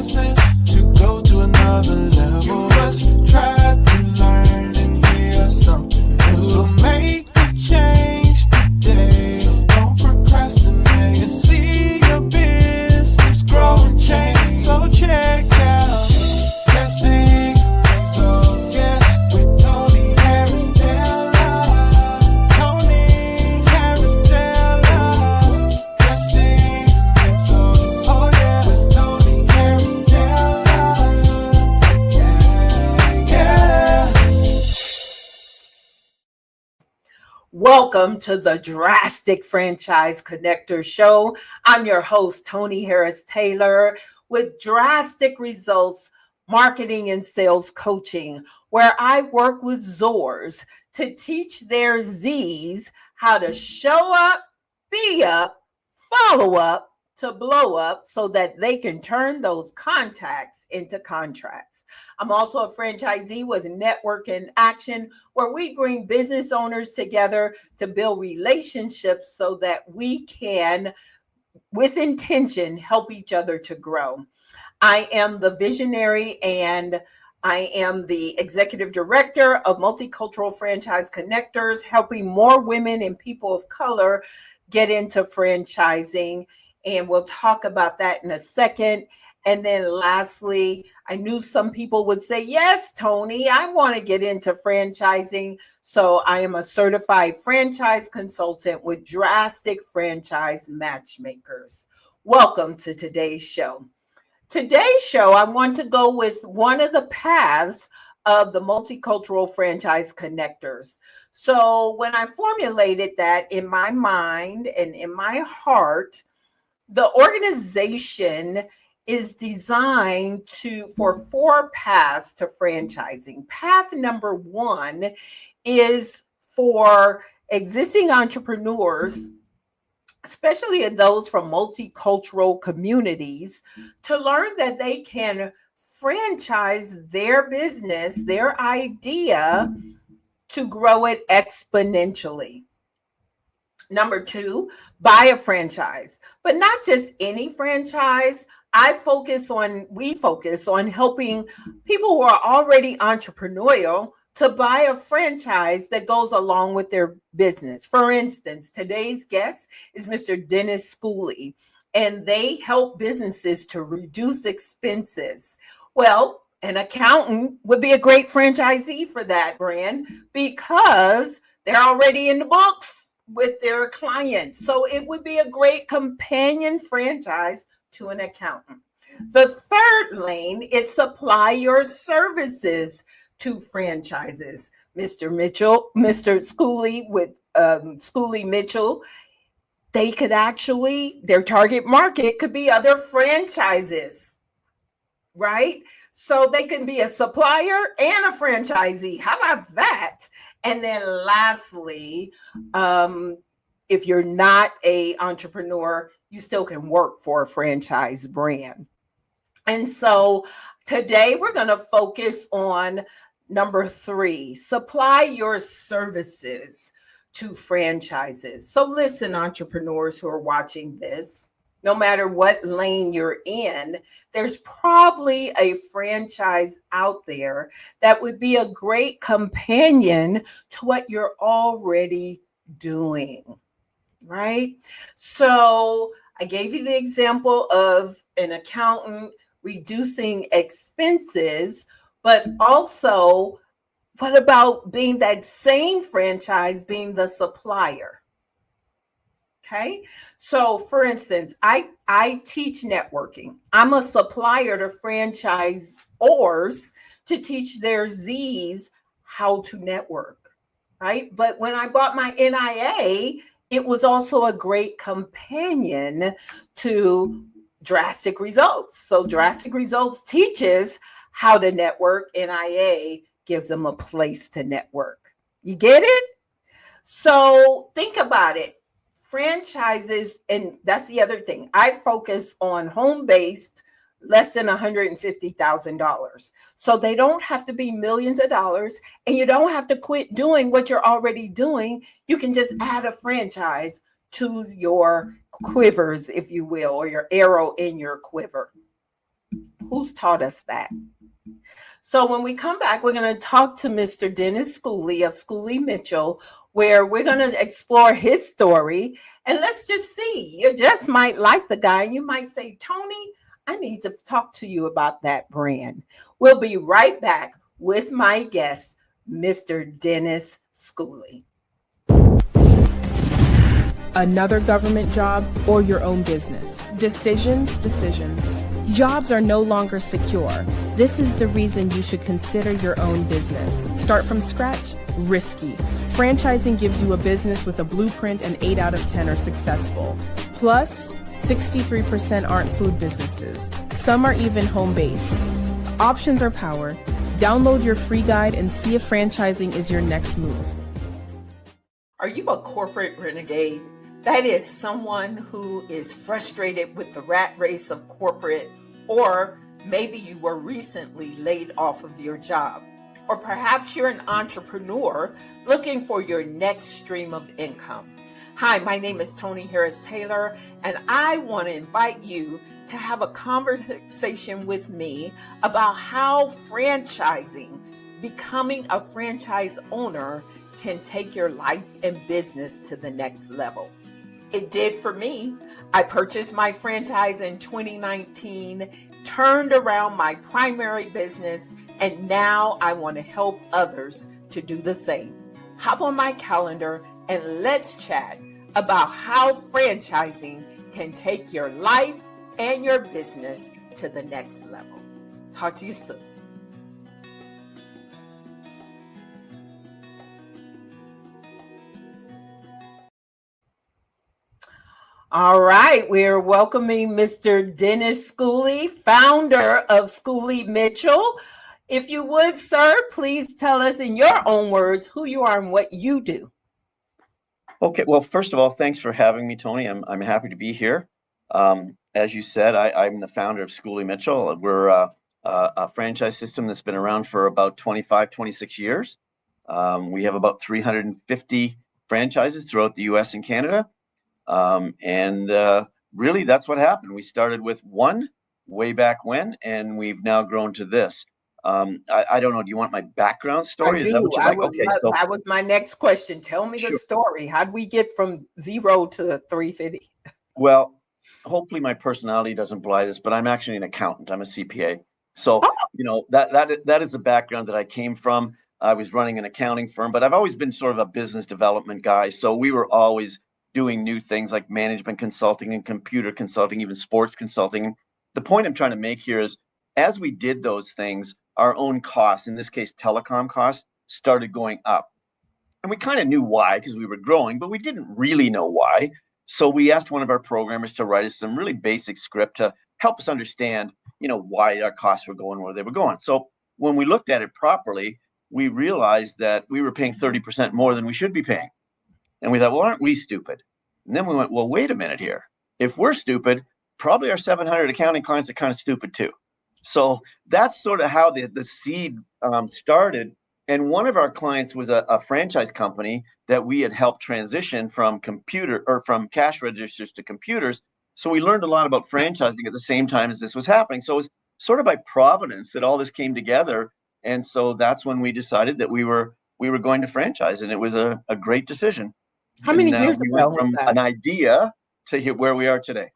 business to go to another level. You must try to learn and hear something new. So make the change today. So don't procrastinate and see your business grow and change. So check out Testing Results, yeah, with Tony Harris Taylor. Tony Harris Taylor. Testing Results, oh yeah, with Tony Harris Taylor. Yeah, yeah. Welcome to the Drastic Franchise Connector Show. I'm your host, Tony Harris Taylor, with Drastic Results Marketing and Sales Coaching, where I work with Zors to teach their Zs how to show up, be up, follow up, to blow up so that they can turn those contacts into contracts. I'm also a franchisee with Network in Action, where we bring business owners together to build relationships so that we can, with intention, help each other to grow. I am the visionary and I am the executive director of Multicultural Franchise Connectors, helping more women and people of color get into franchising. And we'll talk about that in a second. And then lastly, I knew some people would say, yes, Tony, I want to get into franchising. So I am a certified franchise consultant with Drastic Franchise Matchmakers. Welcome to today's show. Today's show, I want to go with one of the paths of the Multicultural Franchise Connectors. So when I formulated that in my mind and in my heart, the organization is designed for 4 paths to franchising. Path number 1 is for existing entrepreneurs, especially those from multicultural communities, to learn that they can franchise their business, their idea, to grow it exponentially. Number 2, buy a franchise, but not just any franchise. We focus on helping people who are already entrepreneurial to buy a franchise that goes along with their business. For instance, today's guest is Mr. Dennis Schooley, and they help businesses to reduce expenses. Well, an accountant would be a great franchisee for that brand because they're already in the books with their clients. So it would be a great companion franchise to an accountant. The third lane is supply your services to franchises. Mr. Schooley with Schooley Mitchell, they could actually, their target market could be other franchises, right? So they can be a supplier and a franchisee. How about that? And then lastly, if you're not an entrepreneur, you still can work for a franchise brand. And so today we're going to focus on number 3, supply your services to franchises. So listen, entrepreneurs who are watching this, no matter what lane you're in, there's probably a franchise out there that would be a great companion to what you're already doing, right? So I gave you the example of an accountant reducing expenses, but also what about being that same franchise being the supplier? Okay, so for instance, I teach networking. I'm a supplier to franchisors to teach their Zs how to network, right? But when I bought my NIA, it was also a great companion to Drastic Results. So Drastic Results teaches how to network. NIA gives them a place to network. You get it? So think about it. Franchises, and that's the other thing. I focus on home-based, less than $150,000. So they don't have to be millions of dollars, and you don't have to quit doing what you're already doing. You can just add a franchise to your quivers, if you will, or your arrow in your quiver. Who's taught us that? So when we come back, we're going to talk to Mr. Dennis Schooley of Schooley Mitchell, where we're going to explore his story. And let's just see. You just might like the guy. You might say, Tony, I need to talk to you about that brand. We'll be right back with my guest, Mr. Dennis Schooley. Another government job or your own business. Decisions. Jobs are no longer secure. This is the reason you should consider your own business. Start from scratch? Risky. Franchising gives you a business with a blueprint and 8 out of 10 are successful. Plus, 63% aren't food businesses. Some are even home-based. Options are power. Download your free guide and see if franchising is your next move. Are you a corporate renegade? That is someone who is frustrated with the rat race of corporate, or maybe you were recently laid off of your job. Or perhaps you're an entrepreneur looking for your next stream of income. Hi, my name is Tony Harris Taylor, and I want to invite you to have a conversation with me about how franchising, becoming a franchise owner, can take your life and business to the next level. It did for me. I purchased my franchise in 2019, turned around my primary business, and now I want to help others to do the same. Hop on my calendar and let's chat about how franchising can take your life and your business to the next level. Talk to you soon. All right, we're welcoming Mr. Dennis Schooley, founder of Schooley Mitchell. If you would, sir, please tell us in your own words who you are and what you do. Okay, well, first of all, thanks for having me, Tony. I'm happy to be here. As you said, I'm the founder of Schooley Mitchell. We're a franchise system that's been around for about 25, 26 years. We have about 350 franchises throughout the US and Canada. Really, that's what happened. We started with one way back when, and we've now grown to this. I don't know. Do you want my background story? Is that what you like? Okay, so that was my next question. Tell me the story. How'd we get from 0 to 350? Well, hopefully my personality doesn't belie this, but I'm actually an accountant. I'm a CPA. So, that is the background that I came from. I was running an accounting firm, but I've always been sort of a business development guy. So we were always doing new things like management consulting and computer consulting, even sports consulting. The point I'm trying to make here is, as we did those things, our own costs, in this case, telecom costs, started going up. And we kind of knew why because we were growing, but we didn't really know why. So we asked one of our programmers to write us some really basic script to help us understand, why our costs were going where they were going. So when we looked at it properly, we realized that we were paying 30% more than we should be paying. And we thought, well, aren't we stupid? And then we went, well, wait a minute here. If we're stupid, probably our 700 accounting clients are kind of stupid too. So that's sort of how the seed started. And one of our clients was a franchise company that we had helped transition from cash registers to computers. So we learned a lot about franchising at the same time as this was happening. So it was sort of by providence that all this came together. And so that's when we decided that we were going to franchise, and it was a great decision. How many years we ago went from was that? an idea to where we are today?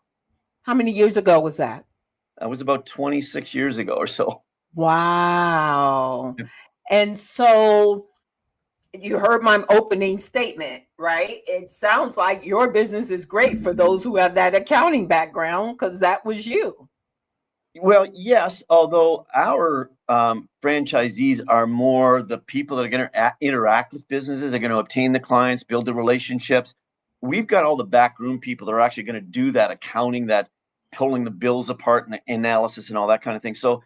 How many years ago was that? That was about 26 years ago or so. Wow. And so you heard my opening statement, right? It sounds like your business is great for those who have that accounting background, because that was you. Well, yes, although our franchisees are more the people that are going to interact with businesses, they're going to obtain the clients, build the relationships. We've got all the backroom people that are actually going to do that accounting, that pulling the bills apart and the analysis and all that kind of thing. So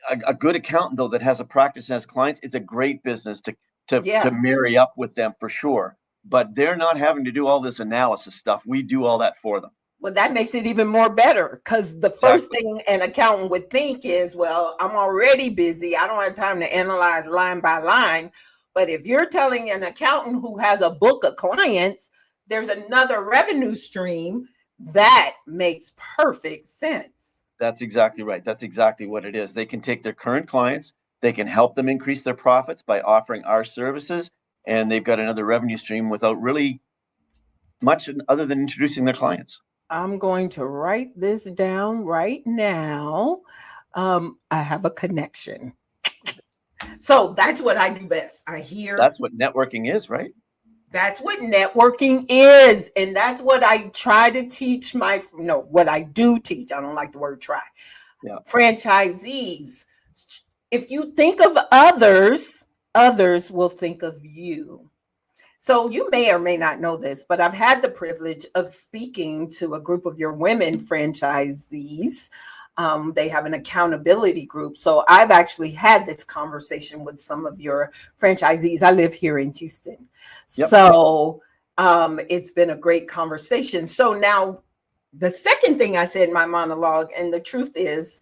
a good accountant, though, that has a practice and has clients, it's a great business to marry up with them for sure. But they're not having to do all this analysis stuff. We do all that for them. Well, that makes it even more better, because the first thing an accountant would think is, well, I'm already busy. I don't have time to analyze line by line. But if you're telling an accountant who has a book of clients, there's another revenue stream, that makes perfect sense. That's exactly right. That's exactly what it is. They can take their current clients, they can help them increase their profits by offering our services, and they've got another revenue stream without really much other than introducing their clients. I'm going to write this down right now. I have a connection. So that's what I do best. I hear. That's what networking is, right? That's what networking is. And that's what I try to teach what I do teach. I don't like the word try. Yeah. Franchisees. If you think of others, others will think of you. So you may or may not know this, but I've had the privilege of speaking to a group of your women franchisees. They have an accountability group. So I've actually had this conversation with some of your franchisees. I live here in Houston. Yep. So it's been a great conversation. So now the second thing I said in my monologue, and the truth is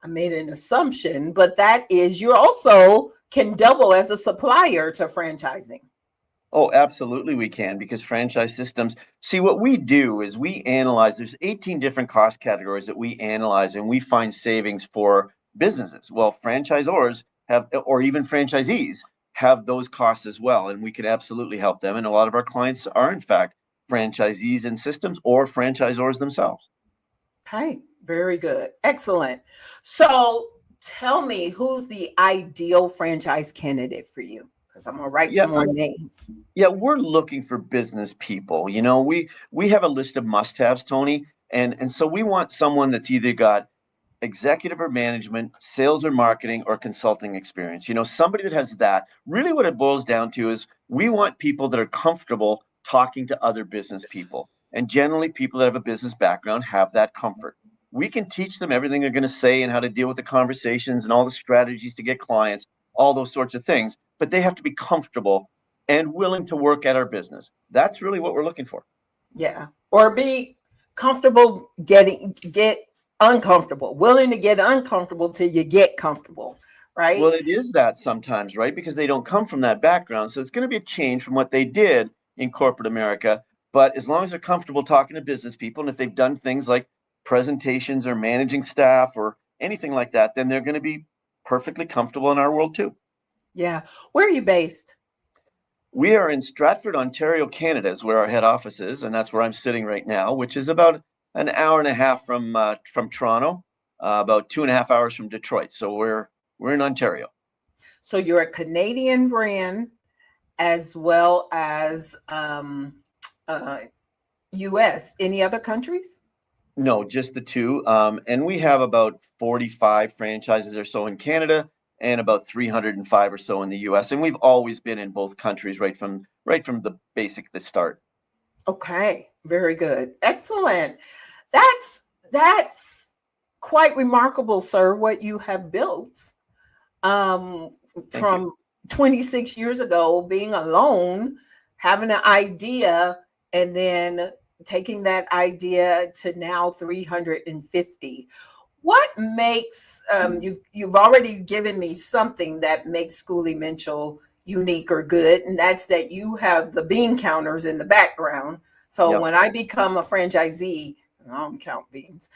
I made an assumption, but that is you also can double as a supplier to franchising. Oh, absolutely we can, because franchise systems, see what we do is we analyze, there's 18 different cost categories that we analyze and we find savings for businesses. Well, franchisors have, or even franchisees have those costs as well. And we can absolutely help them. And a lot of our clients are in fact franchisees in systems or franchisors themselves. Okay, very good. Excellent. So tell me, who's the ideal franchise candidate for you? I'm gonna write some more names. Yeah, we're looking for business people. You know, we have a list of must-haves, Tony, and so we want someone that's either got executive or management, sales or marketing, or consulting experience. You know, somebody that has that. Really, what it boils down to is we want people that are comfortable talking to other business people, and generally, people that have a business background have that comfort. We can teach them everything they're going to say and how to deal with the conversations and all the strategies to get clients, all those sorts of things, but they have to be comfortable and willing to work at our business. That's really what we're looking for. Yeah. Or be comfortable, get uncomfortable, willing to get uncomfortable till you get comfortable, right? Well, it is that sometimes, right? Because they don't come from that background. So it's going to be a change from what they did in corporate America. But as long as they're comfortable talking to business people, and if they've done things like presentations or managing staff or anything like that, then they're going to be perfectly comfortable in our world too. Yeah. Where are you based? We are in Stratford, Ontario, Canada is where our head office is. And that's where I'm sitting right now, which is about an hour and a half from Toronto, about 2.5 hours from Detroit. So we're in Ontario. So you're a Canadian brand as well as US. Any other countries? No, just the two. And we have about 45 franchises or so in Canada and about 305 or so in the US. And we've always been in both countries right from the start. Okay, very good. Excellent. That's quite remarkable, sir, what you have built. From 26 years ago, being alone, having an idea, and then taking that idea to now 350. What makes you've already given me something that makes Schooley Mitchell unique or good, and that's that you have the bean counters in the background. So when I become a franchisee, I don't count beans.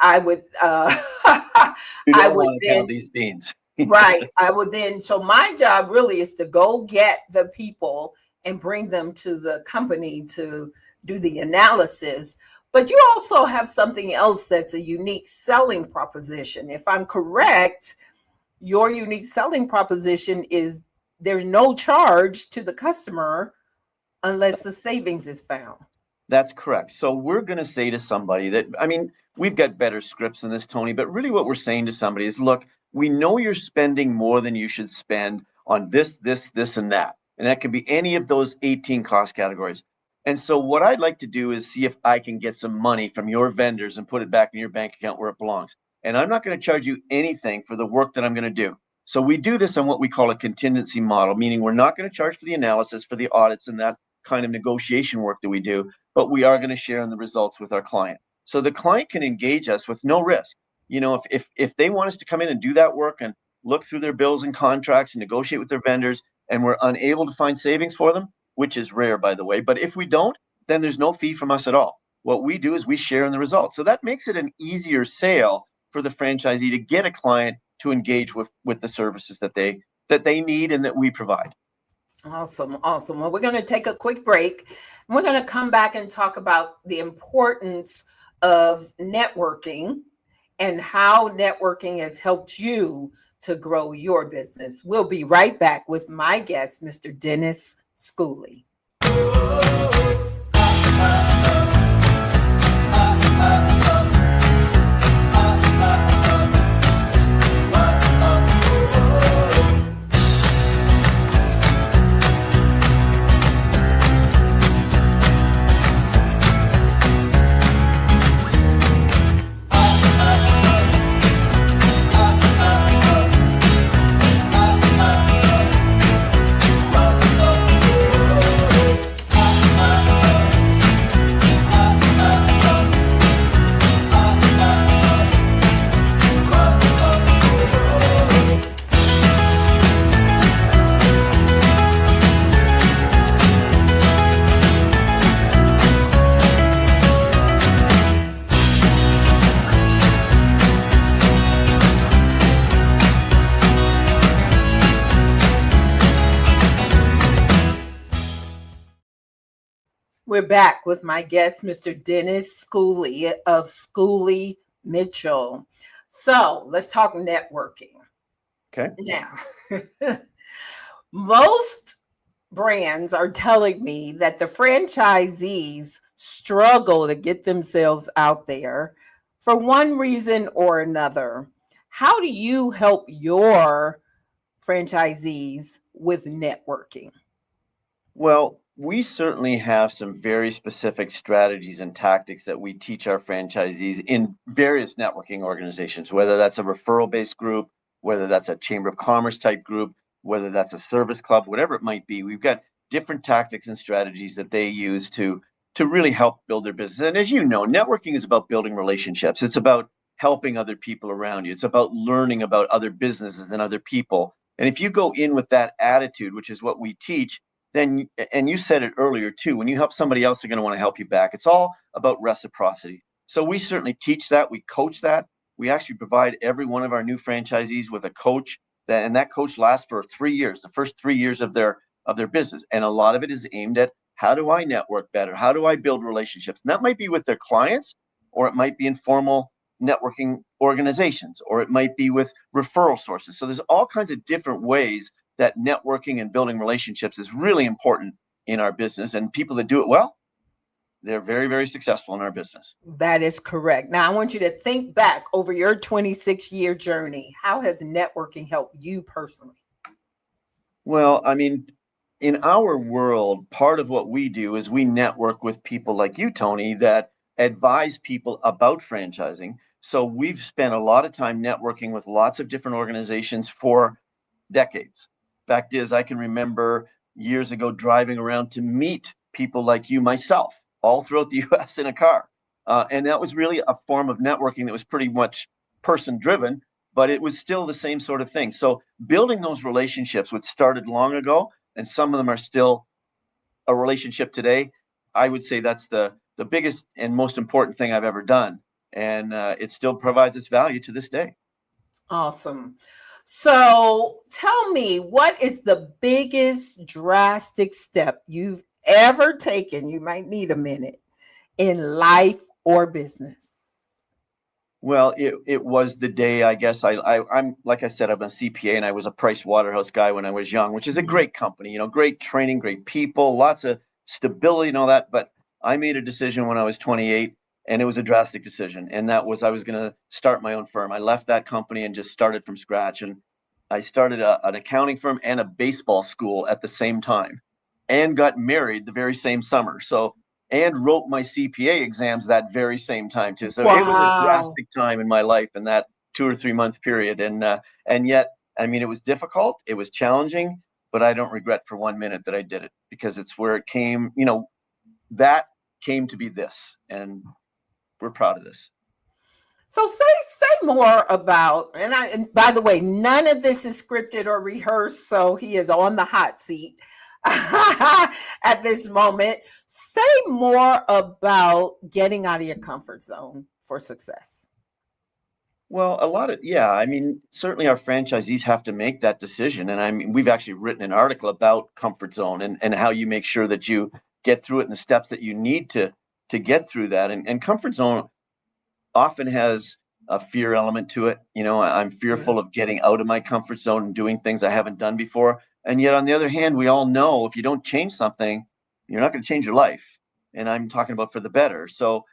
I would I would then count these beans. Right. I would then, so my job really is to go get the people and bring them to the company to do the analysis. But you also have something else that's a unique selling proposition. If I'm correct, your unique selling proposition is there's no charge to the customer unless the savings is found. That's correct. So we're going to say to somebody that, I mean, we've got better scripts than this, Tony, but really what we're saying to somebody is, look, we know you're spending more than you should spend on this, and that. And that can be any of those 18 cost categories. And so what I'd like to do is see if I can get some money from your vendors and put it back in your bank account where it belongs. And I'm not going to charge you anything for the work that I'm going to do. So we do this on what we call a contingency model, meaning we're not going to charge for the analysis, for the audits and that kind of negotiation work that we do, but we are going to share in the results with our client. So the client can engage us with no risk. You know, if they want us to come in and do that work and look through their bills and contracts and negotiate with their vendors, and we're unable to find savings for them, which is rare, by the way, but if we don't, then there's no fee from us at all. What we do is we share in the results. So that makes it an easier sale for the franchisee to get a client to engage with the services that they need and that we provide. Awesome. Awesome. Well, we're going to take a quick break. We're going to come back and talk about the importance of networking and how networking has helped you to grow your business. We'll be right back with my guest, Mr. Dennis Schooley. We're back with my guest, Mr. Dennis Schooley of Schooley Mitchell. So let's talk networking. Okay. Now, most brands are telling me that the franchisees struggle to get themselves out there for one reason or another. How do you help your franchisees with networking? Well, we certainly have some very specific strategies and tactics that we teach our franchisees in various networking organizations, whether that's a referral-based group, whether that's a chamber of commerce type group, whether that's a service club, whatever it might be. We've got different tactics and strategies that they use to really help build their business. And as you know, networking is about building relationships. It's about helping other people around you. It's about learning about other businesses and other people. And if you go in with that attitude, which is what we teach, then, and you said it earlier too, when you help somebody else, they're going to want to help you back. It's all about reciprocity. So we certainly teach that. We coach that. We actually provide every one of our new franchisees with a coach, and that coach lasts for 3 years, the first 3 years of their business. And a lot of it is aimed at, how do I network better? How do I build relationships? And that might be with their clients, or it might be informal networking organizations, or it might be with referral sources. So there's all kinds of different ways that networking and building relationships is really important in our business. And people that do it well, they're very, very successful in our business. That is correct. Now, I want you to think back over your 26-year journey. How has networking helped you personally? Well, I mean, in our world, part of what we do is we network with people like you, Tony, that advise people about franchising. So we've spent a lot of time networking with lots of different organizations for decades. Fact is, I can remember years ago driving around to meet people like you, myself, all throughout the US in a car. And that was really a form of networking that was pretty much person driven, but it was still the same sort of thing. So building those relationships, which started long ago, and some of them are still a relationship today, I would say that's the biggest and most important thing I've ever done. And it still provides its value to this day. Awesome. So tell me, what is the biggest drastic step you've ever taken? You might need a minute in life or business. Well, it was the day, I guess. I'm like I said, I'm a CPA, and I was a Price Waterhouse guy when I was young, which is a great company, you know, great training, great people, lots of stability and all that. But I made a decision when I was 28, and it was a drastic decision. And that was, I was going to start my own firm. I left that company and just started from scratch. And I started an accounting firm and a baseball school at the same time, and got married the very same summer. So, and wrote my CPA exams that very same time too. So It was a drastic time in my life in that 2 or 3 month period. And yet, I mean, it was difficult. It was challenging, but I don't regret for 1 minute that I did it, because it's where it came, you know, that came to be this, and we're proud of this. So say more about, and by the way, none of this is scripted or rehearsed, so he is on the hot seat at this moment. Say more about getting out of your comfort zone for success. Well, I mean, certainly our franchisees have to make that decision. And I mean, we've actually written an article about comfort zone and how you make sure that you get through it and the steps that you need to get through that. And comfort zone often has a fear element to it. I'm Yeah. fearful of getting out of my comfort zone and doing things I haven't done before. And yet, on the other hand, we all know if you don't change something, you're not going to change your life. And I'm talking about for the better. So,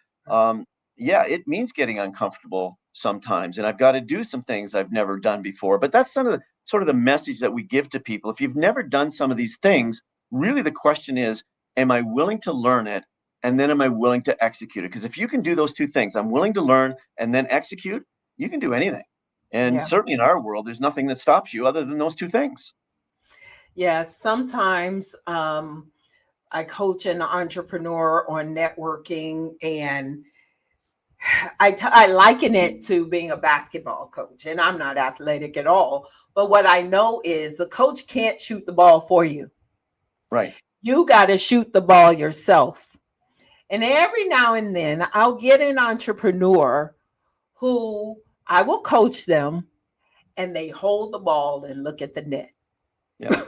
yeah, it means getting uncomfortable sometimes. And I've got to do some things I've never done before. But that's some of the sort of the message that we give to people. If you've never done some of these things, really the question is, am I willing to learn it? And then am I willing to execute it? Because if you can do those two things, I'm willing to learn and then execute, you can do anything. And Yeah. certainly in our world, there's nothing that stops you other than those two things. Yeah. Sometimes I coach an entrepreneur on networking, and I liken it to being a basketball coach, and I'm not athletic at all. But what I know is the coach can't shoot the ball for you. Right. You got to shoot the ball yourself. And every now and then I'll get an entrepreneur who I will coach them, and they hold the ball and look at the net. Yeah.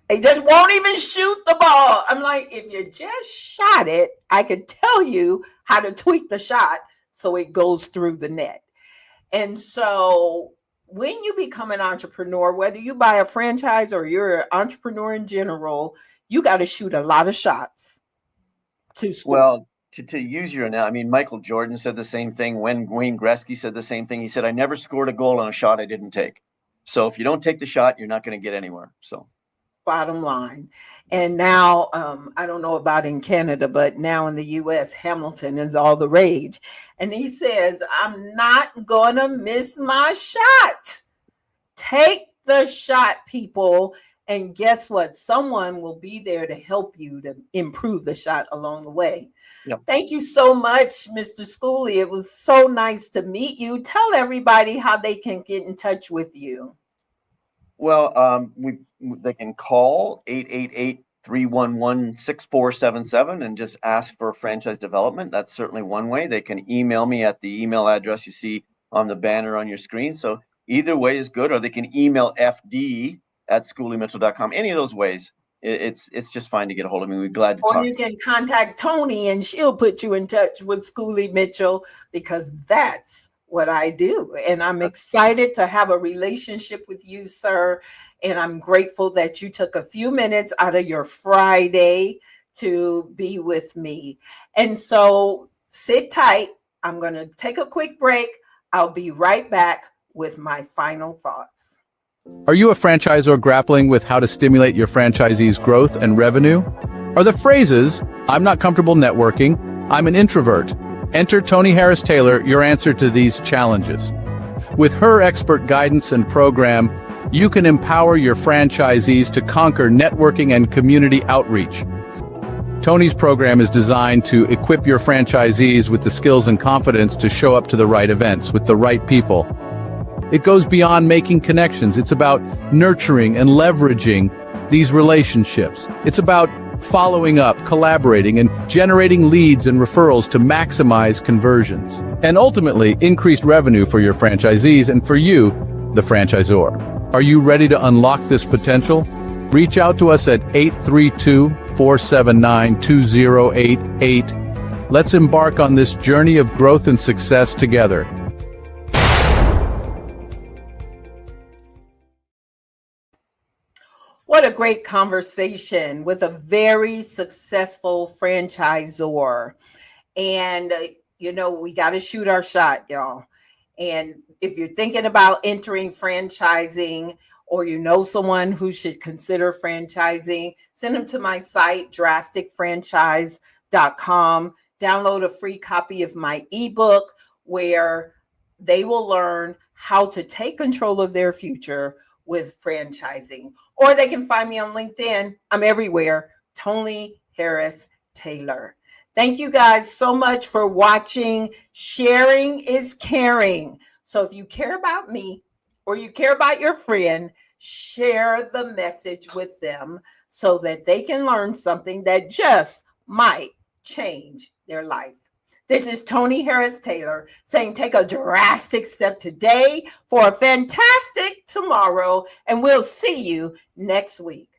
They just won't even shoot the ball. I'm like, if you just shot it, I could tell you how to tweak the shot so it goes through the net. And so when you become an entrepreneur, whether you buy a franchise or you're an entrepreneur in general, you got to shoot a lot of shots to score. Well, to use your analogy, I mean, Michael Jordan said the same thing. When Wayne Gretzky said the same thing, he said, I never scored a goal on a shot I didn't take. So if you don't take the shot, you're not going to get anywhere. So Bottom line. And now, I don't know about in Canada, but now in the US, Hamilton is all the rage. And he says, I'm not going to miss my shot. Take the shot, people. And guess what? Someone will be there to help you to improve the shot along the way. Yep. Thank you so much, Mr. Schooley. It was so nice to meet you. Tell everybody how they can get in touch with you. Well, they can call 888-311-6477 and just ask for franchise development. That's certainly one way. They can email me at the email address you see on the banner on your screen. So either way is good, or they can email fd@schooleymitchell.com. Any of those ways, it's just fine to get a hold of me. We're glad to Or talk. you can contact Tony and she'll put you in touch with Schooley Mitchell, because that's what I do. And I'm excited to have a relationship with you, sir. And I'm grateful that you took a few minutes out of your Friday to be with me. And so sit tight. I'm going to take a quick break. I'll be right back with my final thoughts. Are you a franchisor grappling with how to stimulate your franchisees' growth and revenue? Are the phrases, I'm not comfortable networking, I'm an introvert, enter Tony Harris Taylor, your answer to these challenges? With her expert guidance and program, you can empower your franchisees to conquer networking and community outreach. Tony's program is designed to equip your franchisees with the skills and confidence to show up to the right events with the right people. It goes beyond making connections. It's about nurturing and leveraging these relationships. It's about following up, collaborating, and generating leads and referrals to maximize conversions. And ultimately, increased revenue for your franchisees and for you, the franchisor. Are you ready to unlock this potential? Reach out to us at 832-479-2088. Let's embark on this journey of growth and success together. What a great conversation with a very successful franchisor. And, we got to shoot our shot, y'all. And if you're thinking about entering franchising, or someone who should consider franchising, send them to my site, drasticfranchise.com. Download a free copy of my ebook where they will learn how to take control of their future with franchising. Or they can find me on LinkedIn. I'm everywhere. Tony Harris Taylor. Thank you guys so much for watching. Sharing is caring. So if you care about me or you care about your friend, share the message with them so that they can learn something that just might change their life. This is Tony Harris Taylor saying take a drastic step today for a fantastic tomorrow, and we'll see you next week.